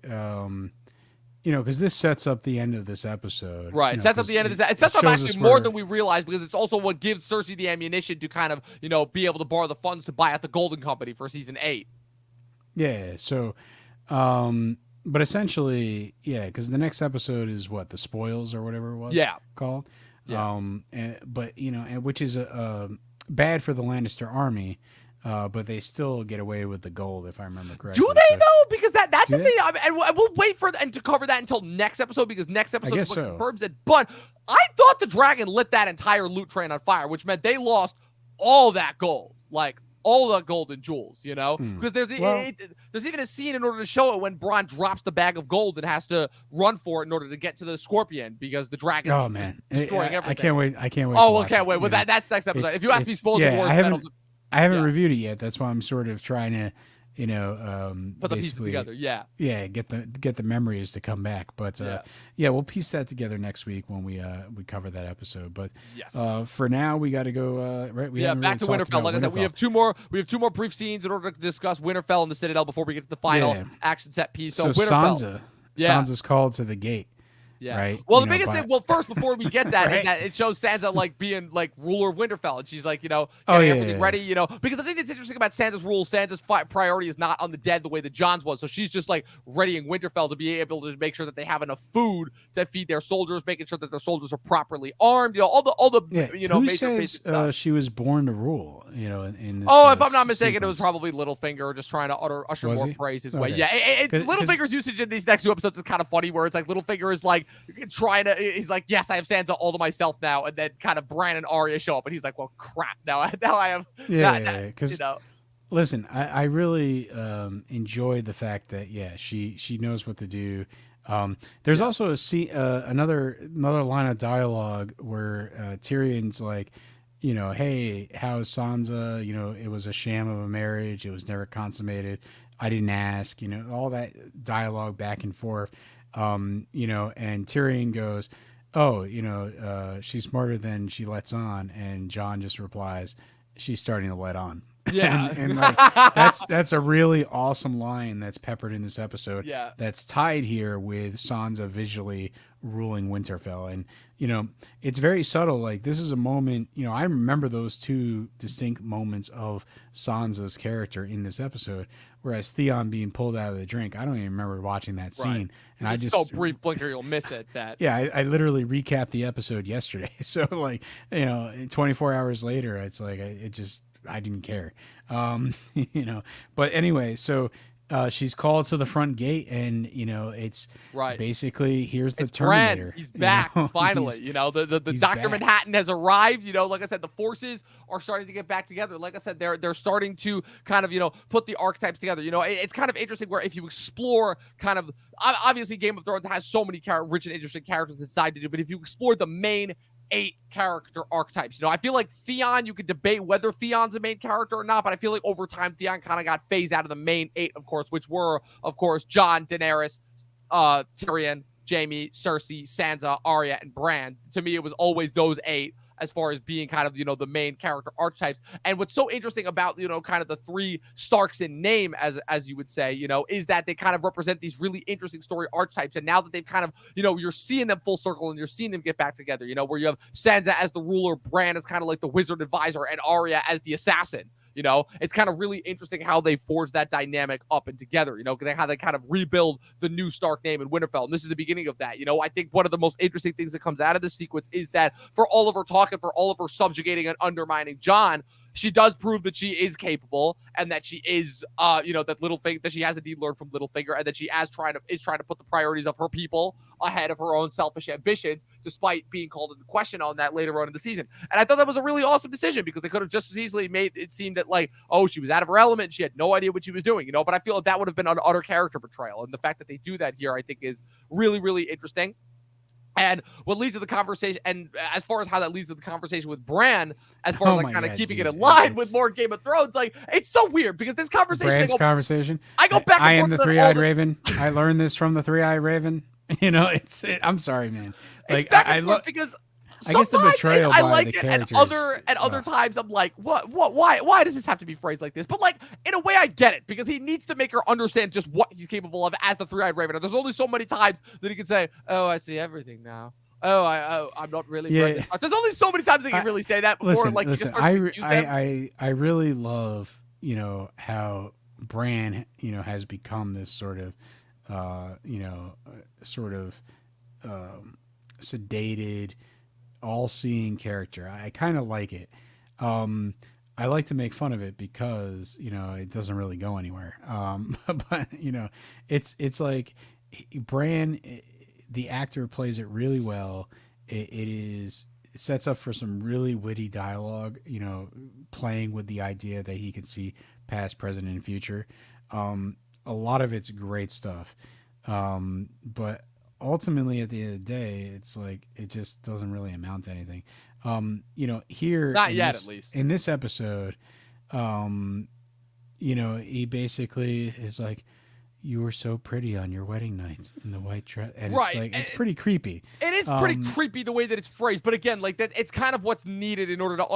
because this sets up the end of this episode. Right. It sets up the end of this. It sets up actually more than we realize because it's also what gives Cersei the ammunition to kind of, be able to borrow the funds to buy out the Golden Company for season 8. Yeah. So, but essentially, because the next episode is what, the Spoils or whatever it was called. Yeah. And which is bad for the Lannister army. But they still get away with the gold, if I remember correctly. Do they though? Because that's the thing, and we'll wait and to cover that until next episode because next episode is what confirms it. But I thought the dragon lit that entire loot train on fire, which meant they lost all that gold, like all the gold and jewels, Because there's even a scene in order to show it when Bran drops the bag of gold and has to run for it in order to get to the Scorpion because the dragon's destroying everything. I can't wait. Oh, okay, wait. Well, that's next episode. If you ask me, spoilers. I haven't reviewed it yet. That's why I'm sort of trying to, put the pieces together. Yeah, get the memories to come back. But we'll piece that together next week when we cover that episode. But for now, we got to go. Right? Back to Winterfell. Like I said, we have two more brief scenes in order to discuss Winterfell and the Citadel before we get to the final action set piece. So Winterfell. Sansa's called to the gate. Yeah. Right. Well, the biggest thing. Well, first, before we get that, is that it shows Sansa like being like ruler of Winterfell, and she's like, getting everything ready, Because I think that's interesting about Sansa's rule. Sansa's priority is not on the dead the way that Jon's was. So she's just like readying Winterfell to be able to make sure that they have enough food to feed their soldiers, making sure that their soldiers are properly armed. All the Who major says basic stuff. she was born to rule? in this. Oh, if I'm not mistaken, sequence. it was probably Littlefinger just trying to usher Was more he? praise his way. Okay. Yeah, Littlefinger's usage in these next 2 episodes is kind of funny, where it's like Littlefinger is like trying to, he's like, yes, I have Sansa all to myself now, and then kind of Bran and Arya show up, and he's like, well, crap, now I have, because listen, I really enjoy the fact that she knows what to do. There's also another line of dialogue where Tyrion's like, hey, how's Sansa? It was a sham of a marriage. It was never consummated. I didn't ask. All that dialogue back and forth. And Tyrion goes, oh, she's smarter than she lets on. And Jon just replies, she's starting to let on. Yeah. and like that's a really awesome line that's peppered in this episode. Yeah. That's tied here with Sansa visually ruling Winterfell. And, it's very subtle. Like, this is a moment, I remember those 2 distinct moments of Sansa's character in this episode, whereas Theon being pulled out of the drink, I don't even remember watching that scene. Right. And I just so brief blinker, you'll miss it. Yeah, I literally recapped the episode yesterday. So like, 24 hours later, it's like, I didn't care. But anyway, so she's called to the front gate, and it's right. Basically, here's the it's Terminator. Bran. He's back finally. The Dr. back. Manhattan has arrived. Like I said, the forces are starting to get back together. Like I said, they're starting to kind of put the archetypes together. It's kind of interesting where if you explore kind of, obviously Game of Thrones has so many rich and interesting characters inside to do, but if you explore the main 8 character archetypes. I feel like Theon, you could debate whether Theon's a main character or not, but I feel like over time Theon kind of got phased out of the main 8, of course, which were, of course, Jon, Daenerys, Tyrion, Jaime, Cersei, Sansa, Arya, and Bran. To me, it was always those 8 as far as being kind of, the main character archetypes. And what's so interesting about, kind of the 3 Starks in name, as you would say, is that they kind of represent these really interesting story archetypes. And now that they've kind of, you're seeing them full circle and you're seeing them get back together, where you have Sansa as the ruler, Bran as kind of like the wizard advisor, and Arya as the assassin. It's kind of really interesting how they forge that dynamic up and together, how they kind of rebuild the new Stark name in Winterfell. And this is the beginning of that. I think one of the most interesting things that comes out of this sequence is that for all of her talk and for all of her subjugating and undermining Jon, she does prove that she is capable, and that she is, that Littlefinger, that she has indeed learned from Littlefinger, and that she is trying to put the priorities of her people ahead of her own selfish ambitions, despite being called into question on that later on in the season. And I thought that was a really awesome decision, because they could have just as easily made it seem that like, oh, she was out of her element, she had no idea what she was doing, But I feel like that would have been an utter character betrayal, and the fact that they do that here, I think, is really, really interesting. And what leads to the conversation, and as far as how that leads to the conversation with Bran, as far as like kind of keeping it in line with more Game of Thrones, like it's so weird because this conversation, I go back. I am the 3-eyed raven. I learned this from the 3-eyed raven. I'm sorry, man. Like I love because. I guess the betrayal I by like the it, characters. and other times I'm like, why does this have to be phrased like this? But like, in a way, I get it, because he needs to make her understand just what he's capable of as the 3-eyed raven. There's only so many times that he can say, "Oh, I see everything now. I'm not really." Yeah. There's only so many times he can really say that before I really love how Bran has become this sort of sedated, all-seeing character. I kind of like it. I like to make fun of it because it doesn't really go anywhere. But it's like Bran, the actor, plays it really well. It sets up for some really witty dialogue. Playing with the idea that he can see past, present, and future. A lot of it's great stuff. But ultimately, at the end of the day, it's like it just doesn't really amount to anything. Here, not yet, at least in this episode, he basically is like, "You were so pretty on your wedding night in the white dress," and it's like it's pretty creepy. It is pretty creepy the way that it's phrased, but again, like that, it's kind of what's needed in order to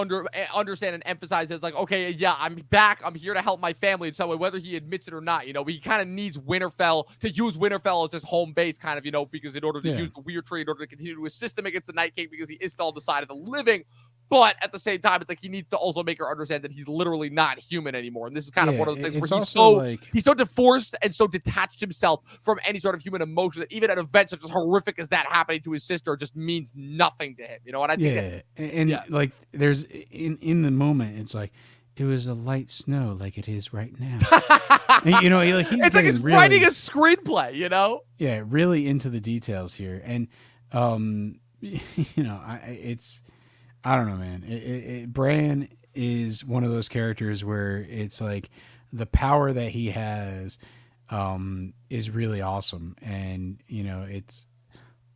understand and emphasize. It's like, okay, yeah, I'm back. I'm here to help my family in some way, whether he admits it or not. He kind of needs Winterfell to use Winterfell as his home base, kind of, because in order to use the Weird Tree, in order to continue to assist him against the Night King, because he is still on the side of the living. But at the same time, it's like he needs to also make her understand that he's literally not human anymore. And this is kind of one of the things where he's so divorced and so detached himself from any sort of human emotion that even at events such as horrific as that happening to his sister just means nothing to him. And I think like there's in the moment, it's like it was a light snow like it is right now. And, you know, he's it's like he's really, writing a screenplay, you know? Yeah, really into the details here. And, you know, I don't know, man. Bran is one of those characters where it's like the power that he has is really awesome. And, you know, it's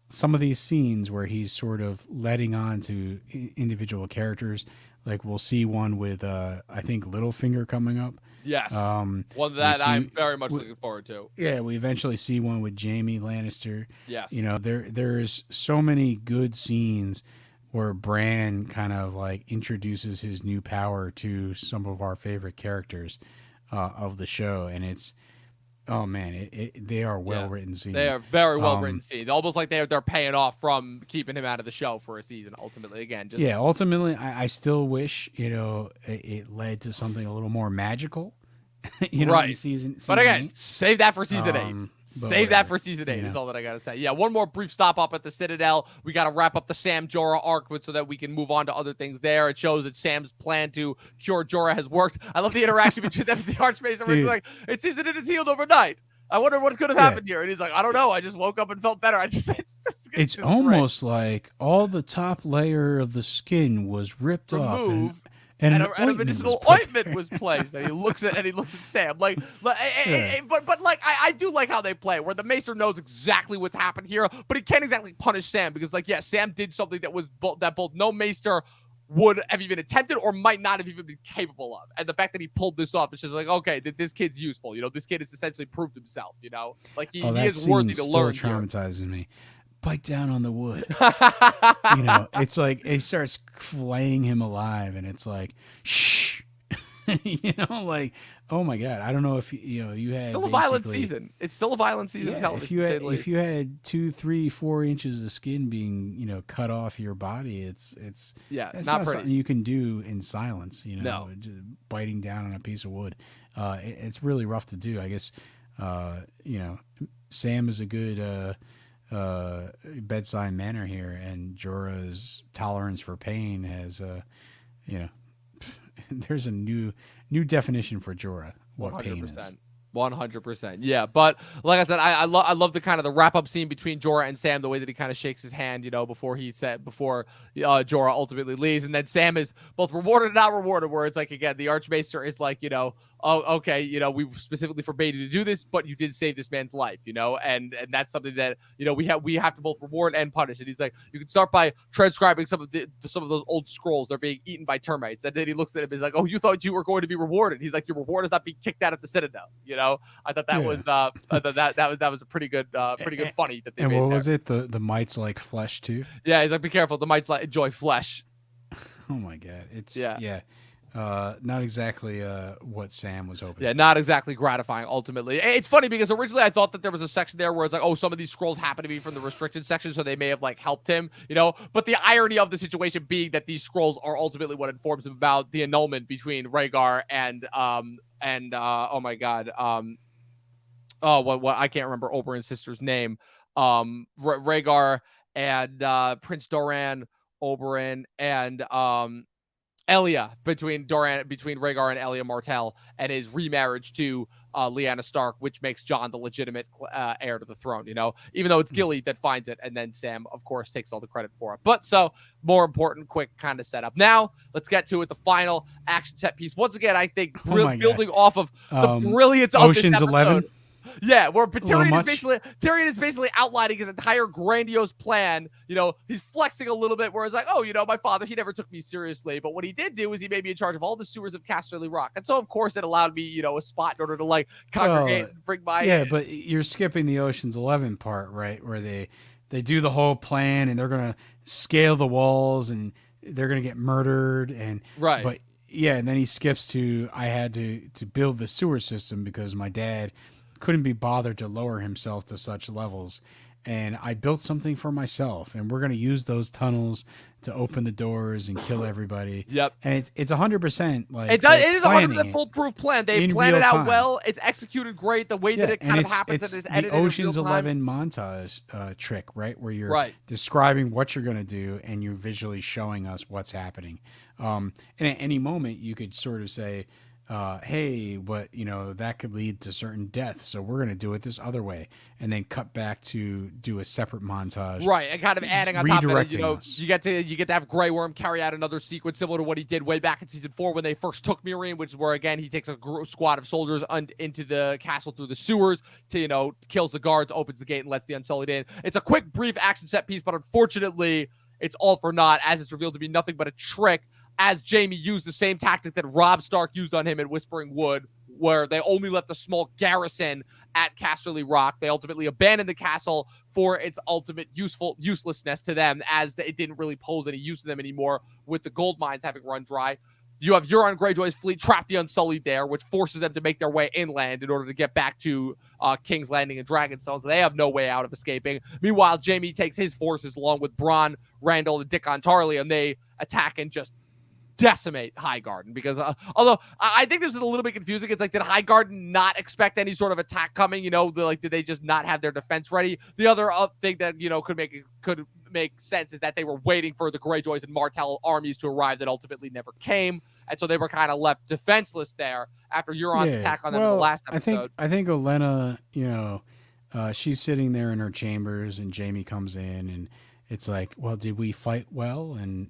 some of these scenes where he's sort of letting on to individual characters. Like we'll see one with, I think, Littlefinger coming up. Yes. One that I'm very much looking forward to. Yeah, we eventually see one with Jaime Lannister. Yes. You know, there's so many good scenes where Bran kind of like introduces his new power to some of our favorite characters of the show, and it's, oh man, they are well written scenes. They are very well written scenes, almost like they're paying off from keeping him out of the show for a season. Ultimately, again, ultimately, I still wish, you know, it led to something a little more magical. You know, in season but again, 8. save that for season 8. Save that for season 8 is all that I gotta say. Yeah, one more brief stop up at the Citadel. We gotta wrap up the Sam Jorah arc so that we can move on to other things there. It shows that Sam's plan to cure Jorah has worked. I love the interaction between them and the Archmaester. Where he's like, it seems that it is healed overnight. I wonder what could have happened here. And he's like, I don't know. I just woke up and felt better. It's almost like all the top layer of the skin was ripped off. And a medicinal ointment was placed, and he looks at Sam like but like I do like how they play, where the Maester knows exactly what's happened here, but he can't exactly punish Sam because, like, Sam did something that was that both no Maester would have even attempted or might not have even been capable of, and the fact that he pulled this off, it's just like, okay, this kid's useful. You know, this kid has essentially proved himself. You know, like he is worthy to learn. Still traumatizes me. Bite down on the wood. You know, it's like it starts flaying him alive, and it's like, shh. You know, like, oh my god, I don't know if you know you had still a violent season. It's still a violent season. Yeah, if you had 2, 3, 4 inches of skin being, you know, cut off your body, it's that's not something you can do in silence. You know, just biting down on a piece of wood. It's really rough to do. I guess, you know, Sam is a good bedside manner here, and Jorah's tolerance for pain has, you know, there's a new definition for Jorah. What 100%. Pain is. 100%. Yeah, but like I said, I love the kind of the wrap up scene between Jorah and Sam, the way that he kind of shakes his hand, you know, before Jorah ultimately leaves, and then Sam is both rewarded and not rewarded. Where it's like, again, the Archmaester is like, you know, oh, okay, you know, we specifically forbade you to do this, but you did save this man's life, you know, and that's something that, you know, we have to both reward and punish. And he's like, you can start by transcribing some of those old scrolls. They're being eaten by termites. And then he looks at him and he's like, oh, you thought you were going to be rewarded. He's like, your reward is not being kicked out of the Citadel, you know. I thought that was that was a pretty good funny that they made. And what was it? The mites like flesh too? Yeah, he's like, be careful, the mites like enjoy flesh. Oh my god. It's not exactly what Sam was hoping. Yeah, for. Not exactly gratifying ultimately. It's funny because originally I thought that there was a section there where it's like, oh, some of these scrolls happen to be from the restricted section, so they may have like helped him, you know. But the irony of the situation being that these scrolls are ultimately what informs him about the annulment between Rhaegar and oh my god, what I can't remember Oberyn's sister's name. Rhaegar and Prince Doran, Oberyn, and Elia, between Rhaegar and Elia Martell, and his remarriage to Lyanna Stark, which makes Jon the legitimate heir to the throne, you know, even though it's Gilly that finds it, and then Sam, of course, takes all the credit for it. But so, more important, quick kind of setup. Now, let's get to it, the final action set piece. Once again, I think building off of the brilliance of Ocean's this episode. 11. Yeah, where Tyrion is basically outlining his entire grandiose plan. You know, he's flexing a little bit where it's like, oh, you know, my father, he never took me seriously. But what he did do is he made me in charge of all the sewers of Casterly Rock. And so, of course, it allowed me, you know, a spot in order to, like, congregate and bring my... Yeah, but you're skipping the Ocean's 11 part, right? Where they do the whole plan and they're going to scale the walls and they're going to get murdered. And right. But, yeah, and then he skips to, I had to build the sewer system because my dad couldn't be bothered to lower himself to such levels, and I built something for myself, and we're going to use those tunnels to open the doors and kill everybody. Yep. And it's 100% like it is a 100% foolproof plan. They planned it out well. It's executed great. The way that it kind of happens, it's the Ocean's 11 montage trick, right, where you're describing what you're going to do and you're visually showing us what's happening. And at any moment, you could sort of say, hey, but that could lead to certain death, so we're going to do it this other way, and then cut back to do a separate montage, Right, and kind of adding on top of it, redirecting us. you get to have Grey Worm carry out another sequence similar to what he did way back in season 4 when they first took Meereen, which is where again he takes a squad of soldiers into the castle through the sewers to kills the guards, opens the gate, and lets the Unsullied in. It's a quick, brief action set piece, but unfortunately, it's all for naught as it's revealed to be nothing but a trick. As Jaime used the same tactic that Robb Stark used on him at Whispering Wood, where they only left a small garrison at Casterly Rock. They ultimately abandoned the castle for its ultimate uselessness to them, as it didn't really pose any use to them anymore with the gold mines having run dry. You have Euron Greyjoy's fleet trap the Unsullied there, which forces them to make their way inland in order to get back to King's Landing and Dragonstone, so they have no way out of escaping. Meanwhile, Jaime takes his forces along with Bronn, Randall, and Dickon Tarly, and they attack and just decimate Highgarden, because although I think this is a little bit confusing. It's like, did Highgarden not expect any sort of attack coming? Did they just not have their defense ready? The other thing that could make sense is that they were waiting for the Greyjoys and Martell armies to arrive that ultimately never came, and so they were kind of left defenseless there after Euron's attack on them in the last episode. I think Olenna, she's sitting there in her chambers, and Jaime comes in, and it's like, well, did we fight well? And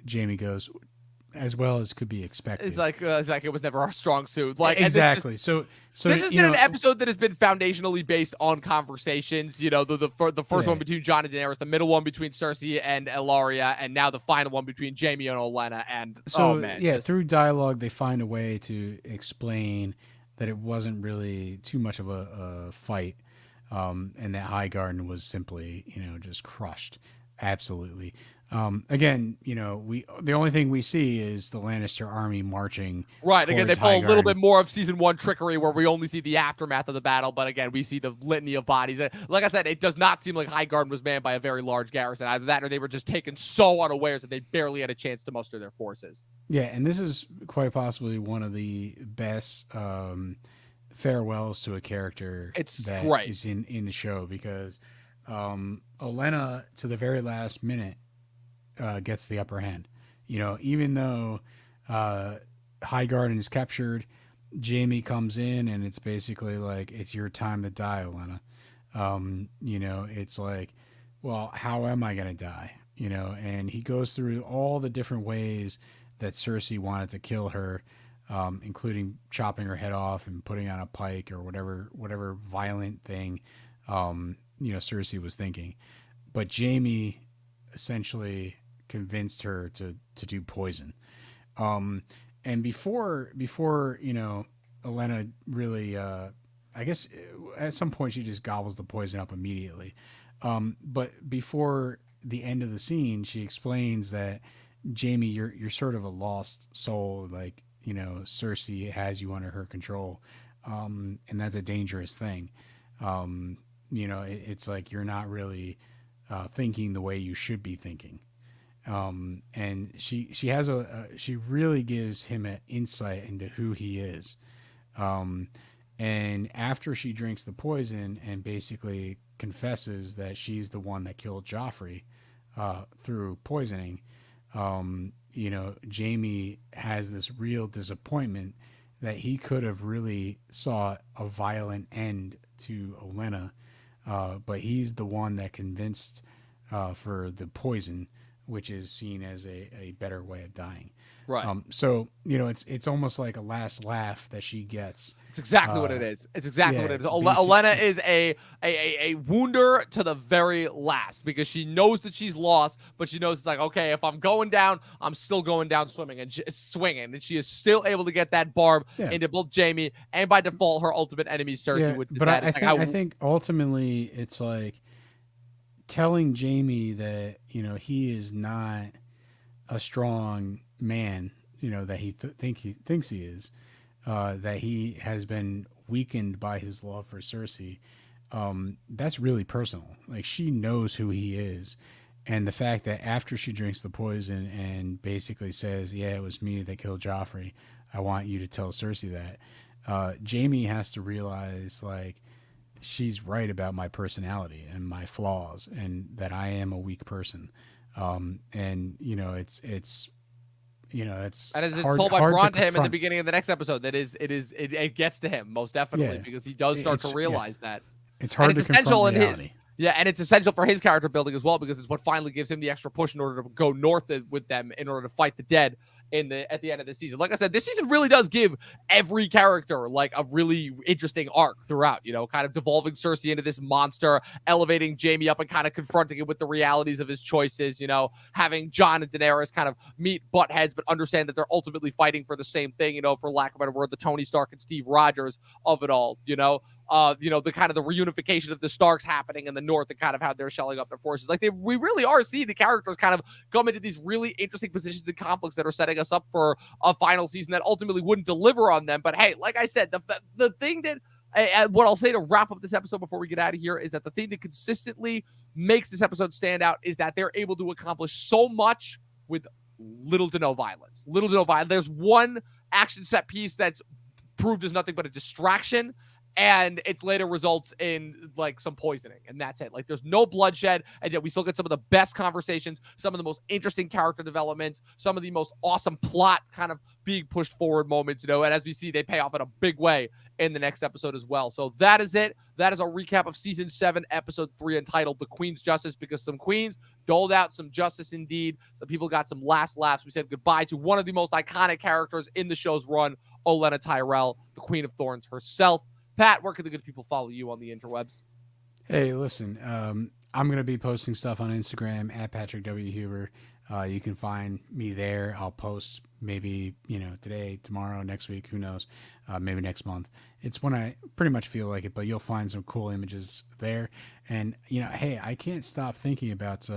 Jaime goes, as well as could be expected. It's like it was never our strong suit. Like, exactly. So this has been an episode that has been foundationally based on conversations. The first one between Jon and Daenerys, the middle one between Cersei and Ellaria, and now the final one between Jaime and Olenna. And through dialogue, they find a way to explain that it wasn't really too much of a fight, and that Highgarden was simply just crushed. Absolutely. Again, the only thing we see is the Lannister army marching. Right. Again, they pull Highgarden. a little bit more of season 1 trickery, where we only see the aftermath of the battle. But again, we see the litany of bodies. Like I said, it does not seem like Highgarden was manned by a very large garrison. Either that, or they were just taken so unawares that they barely had a chance to muster their forces. Yeah, and this is quite possibly one of the best farewells to a character is in the show, because Olenna, to the very last minute, gets the upper hand. Even though Highgarden is captured, Jaime comes in, and it's basically like, it's your time to die, Olenna. It's like, well, how am I going to die? And he goes through all the different ways that Cersei wanted to kill her, including chopping her head off and putting on a pike, or whatever violent thing Cersei was thinking. But Jaime essentially convinced her to do poison. And before Olenna really, I guess at some point she just gobbles the poison up immediately. But before the end of the scene, she explains that, Jaime, you're sort of a lost soul. Like, Cersei has you under her control. And that's a dangerous thing. It's like, you're not really thinking the way you should be thinking. And she has she really gives him an insight into who he is. And after she drinks the poison and basically confesses that she's the one that killed Joffrey through poisoning, Jaime has this real disappointment that he could have really saw a violent end to Olenna, but he's the one that convinced for the poison, which is seen as a better way of dying. Right. So, it's almost like a last laugh that she gets. It's exactly what it is. It's exactly what it is. Olenna is a wounder to the very last, because she knows that she's lost, but she knows it's like, okay, if I'm going down, I'm still going down swinging, and she is still able to get that barb into both Jaime and by default her ultimate enemy Cersei. Yeah, but I think ultimately it's like telling Jaime that he is not a strong man, that he thinks he is, that he has been weakened by his love for Cersei. That's really personal. Like, she knows who he is, and the fact that after she drinks the poison and basically says, "Yeah, it was me that killed Joffrey. I want you to tell Cersei that." Jaime has to realize, like, she's right about my personality and my flaws, and that I am a weak person. And it's You know, it's And as it's hard, told by hard Bran to to him in the confront. beginning of the next episode, it gets to him most definitely Yeah. because he does start to It's realize that. It's And hard it's to confront essential in his reality. and it's essential for his character building as well because it's what finally gives him the extra push in order to go north with them in order to fight the dead at the end of the season. Like I said, this season really does give every character like a really interesting arc throughout, you know, kind of devolving Cersei into this monster, elevating Jaime up and kind of confronting him with the realities of his choices, you know, having Jon and Daenerys kind of meet butt heads but understand that they're ultimately fighting for the same thing, you know, for lack of a better word, the Tony Stark and Steve Rogers of it all, you know. The kind of the reunification of the Starks happening in the north and kind of how they're shelling up their forces. Like we really are seeing the characters kind of come into these really interesting positions and conflicts that are setting us up for a final season that ultimately wouldn't deliver on them. But hey, like I said, the thing that what I'll say to wrap up this episode before we get out of here is that the thing that consistently makes this episode stand out is that they're able to accomplish so much with little to no violence. Little to no violence. There's one action set piece that's proved as nothing but a distraction, and it's later results in like some poisoning, and that's it. Like there's no bloodshed, and yet we still get some of the best conversations, some of the most interesting character developments, some of the most awesome plot kind of being pushed forward moments, you know, and as we see, they pay off in a big way in the next episode as well. So that is it. That is our recap of season 7, episode 3, entitled The Queen's Justice, because some queens doled out some justice indeed. Some people got some last laughs. We said goodbye to one of the most iconic characters in the show's run, Olenna Tyrell, the Queen of Thorns herself. Pat, where can the good people follow you on the interwebs? Hey, listen, I'm going to be posting stuff on Instagram at Patrick W. Huber. You can find me there. I'll post maybe, you know, today, tomorrow, next week, who knows, maybe next month. It's when I pretty much feel like it, but you'll find some cool images there. And, you know, hey, I can't stop thinking about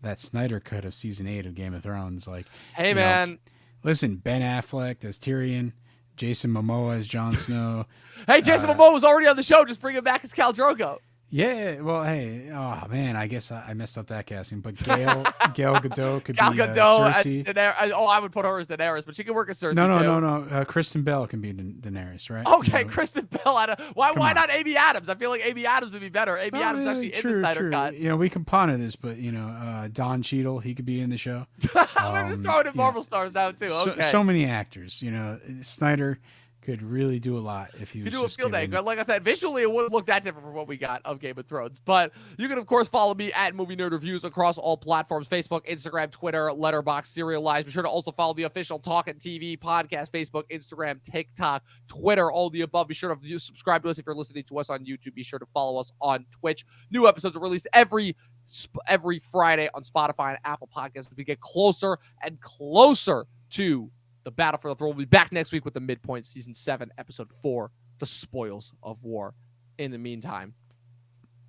that Snyder cut of season 8 of Game of Thrones. Like, hey, man. Listen, Ben Affleck as Tyrion, Jason Momoa as Jon Snow. Hey, Jason Momoa was already on the show. Just bring him back as Khal Drogo. Yeah, well, hey, oh man, I guess I messed up that casting, but Gal Gadot could Gal be Gadot Cersei. I would put her as Daenerys, but she can work as Cersei. No. Kristen Bell can be Daenerys, right? Okay, you know? Kristen Bell. Why not Amy Adams? I feel like Amy Adams would be better. Amy Adams actually in the Snyder cut. You know, we can ponder this, but you know, Don Cheadle, he could be in the show. We're just throwing in Marvel stars now too. Okay. So many actors. You know, Snyder could really do a lot if he was do just a field day. given... Like I said, visually it wouldn't look that different from what we got of Game of Thrones. But you can, of course, follow me at Movie Nerd Reviews across all platforms: Facebook, Instagram, Twitter, Letterboxd, Serialized. Be sure to also follow the official Talkin TV podcast, Facebook, Instagram, TikTok, Twitter, all the above. Be sure to subscribe to us if you're listening to us on YouTube. Be sure to follow us on Twitch. New episodes are released every Friday on Spotify and Apple Podcasts. We get closer and closer to the battle for the throne. We'll be back next week with the midpoint, season 7, episode 4, The Spoils of War. In the meantime,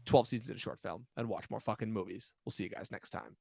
12 seasons in a short film, and watch more fucking movies. We'll see you guys next time.